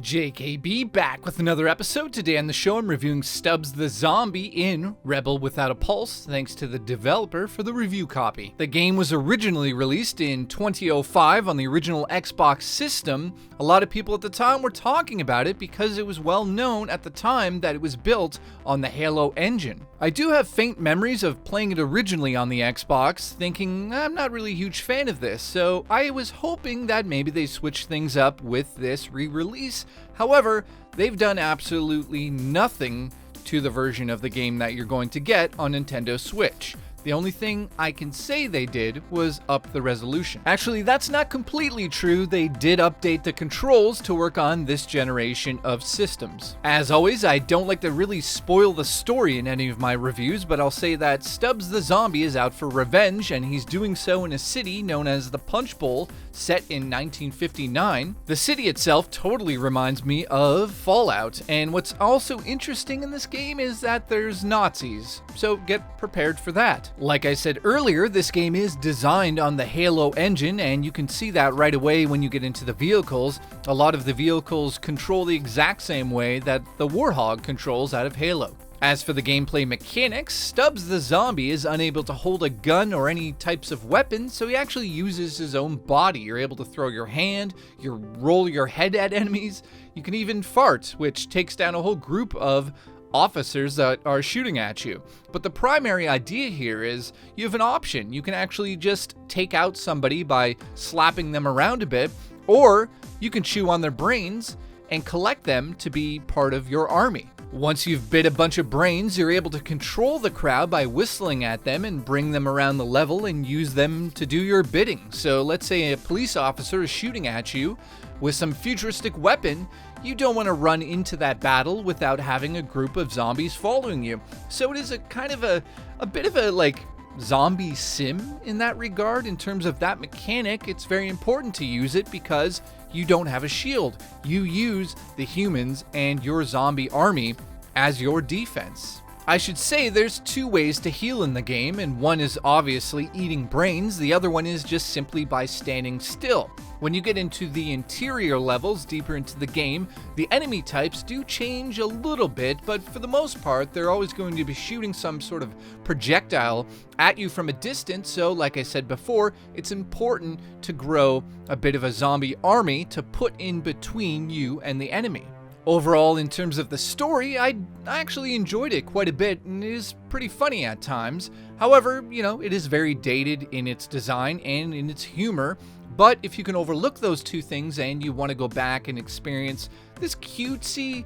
JKB back with another episode. Today on the show I'm reviewing Stubbs the Zombie in Rebel Without a Pulse, thanks to the developer for the review copy. The game was originally released in 2005 on the original Xbox system. A lot of people at the time were talking about it because it was well known at the time that it was built on the Halo engine. I do have faint memories of playing it originally on the Xbox, thinking I'm not really a huge fan of this, so I was hoping that maybe they switched things up with this re-release. However, they've done absolutely nothing to the version of the game that you're going to get on Nintendo Switch. The only thing I can say they did was up the resolution. Actually, that's not completely true. They did update the controls to work on this generation of systems. As always, I don't like to really spoil the story in any of my reviews, but I'll say that Stubbs the Zombie is out for revenge, and he's doing so in a city known as the Punch Bowl, set in 1959. The city itself totally reminds me of Fallout, and what's also interesting in this game is that there's Nazis, so get prepared for that. Like I said earlier, this game is designed on the Halo engine, and you can see that right away when you get into the vehicles. A lot of the vehicles control the exact same way that the Warthog controls out of Halo. As for the gameplay mechanics, Stubbs the Zombie is unable to hold a gun or any types of weapons, so he actually uses his own body. You're able to throw your hand, you roll your head at enemies, you can even fart, which takes down a whole group of officers that are shooting at you. But the primary idea here is you have an option. You can actually just take out somebody by slapping them around a bit, or you can chew on their brains and collect them to be part of your army. Once you've bit a bunch of brains, you're able to control the crowd by whistling at them and bring them around the level and use them to do your bidding. So let's say a police officer is shooting at you with some futuristic weapon. You don't want to run into that battle without having a group of zombies following you. So it is a kind of a bit of a like zombie sim in that regard. In terms of that mechanic, it's very important to use it because you don't have a shield. You use the humans and your zombie army as your defense. I should say there's two ways to heal in the game, and one is obviously eating brains, the other one is just simply by standing still. When you get into the interior levels, deeper into the game, the enemy types do change a little bit, but for the most part, they're always going to be shooting some sort of projectile at you from a distance, so like I said before, it's important to grow a bit of a zombie army to put in between you and the enemy. Overall, in terms of the story, I actually enjoyed it quite a bit, and it is pretty funny at times. However, it is very dated in its design and in its humor, but if you can overlook those two things and you want to go back and experience this cutesy,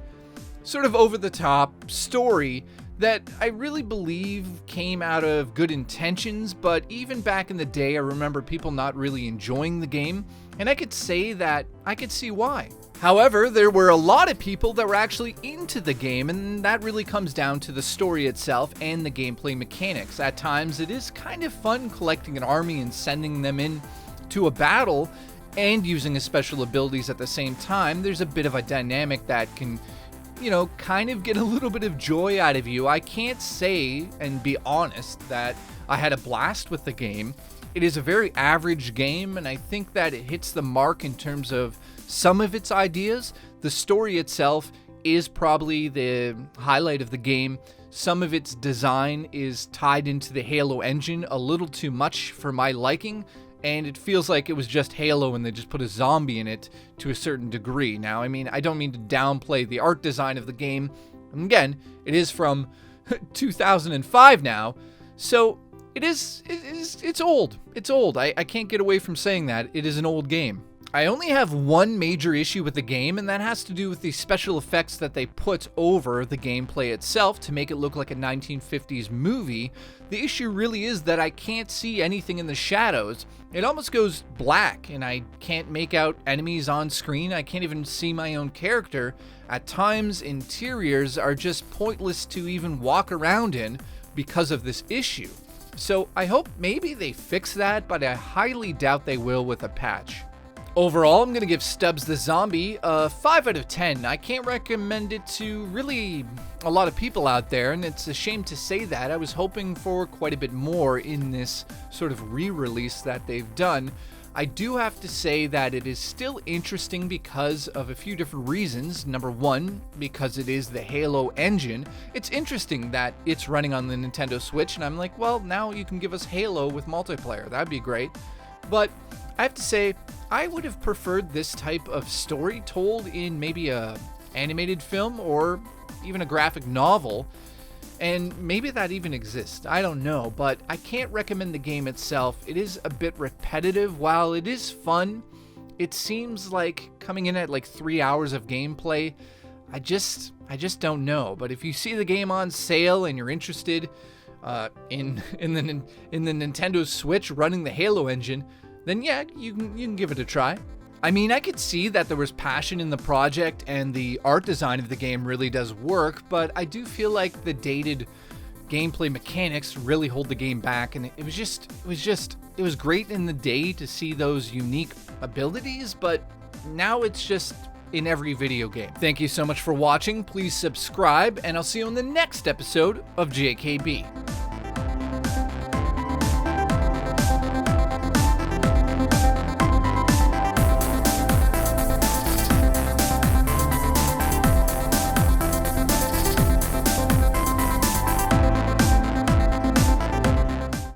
sort of over-the-top story that I really believe came out of good intentions, but even back in the day, I remember people not really enjoying the game, and I could say that I could see why. However, there were a lot of people that were actually into the game, and that really comes down to the story itself and the gameplay mechanics. At times, it is kind of fun collecting an army and sending them in to a battle and using his special abilities at the same time. There's a bit of a dynamic that can, kind of get a little bit of joy out of you. I can't say and be honest that I had a blast with the game. It is a very average game, and I think that it hits the mark in terms of some of its ideas. The story itself is probably the highlight of the game. Some of its design is tied into the Halo engine a little too much for my liking, and it feels like it was just Halo and they just put a zombie in it to a certain degree. Now, I don't mean to downplay the art design of the game. And again, it is from 2005 now, so it's old. It's old. I can't get away from saying that. It is an old game. I only have one major issue with the game, and that has to do with the special effects that they put over the gameplay itself to make it look like a 1950s movie. The issue really is that I can't see anything in the shadows. It almost goes black, and I can't make out enemies on screen. I can't even see my own character. At times, interiors are just pointless to even walk around in because of this issue. So I hope maybe they fix that, but I highly doubt they will with a patch. Overall, I'm going to give Stubbs the Zombie a 5 out of 10. I can't recommend it to really a lot of people out there, and it's a shame to say that. I was hoping for quite a bit more in this sort of re-release that they've done. I do have to say that it is still interesting because of a few different reasons. Number one, because it is the Halo engine. It's interesting that it's running on the Nintendo Switch, and I'm like, well, now you can give us Halo with multiplayer. That'd be great. But I have to say, I would have preferred this type of story told in maybe a animated film or even a graphic novel. And maybe that even exists, I don't know, but I can't recommend the game itself. It is a bit repetitive. While it is fun, it seems like coming in at like 3 hours of gameplay. I just don't know. But if you see the game on sale and you're interested in the Nintendo Switch running the Halo engine, then yeah, you can give it a try. I mean, I could see that there was passion in the project and the art design of the game really does work, but I do feel like the dated gameplay mechanics really hold the game back, and it was great in the day to see those unique abilities, but now it's just in every video game. Thank you so much for watching. Please subscribe, and I'll see you in the next episode of JKB.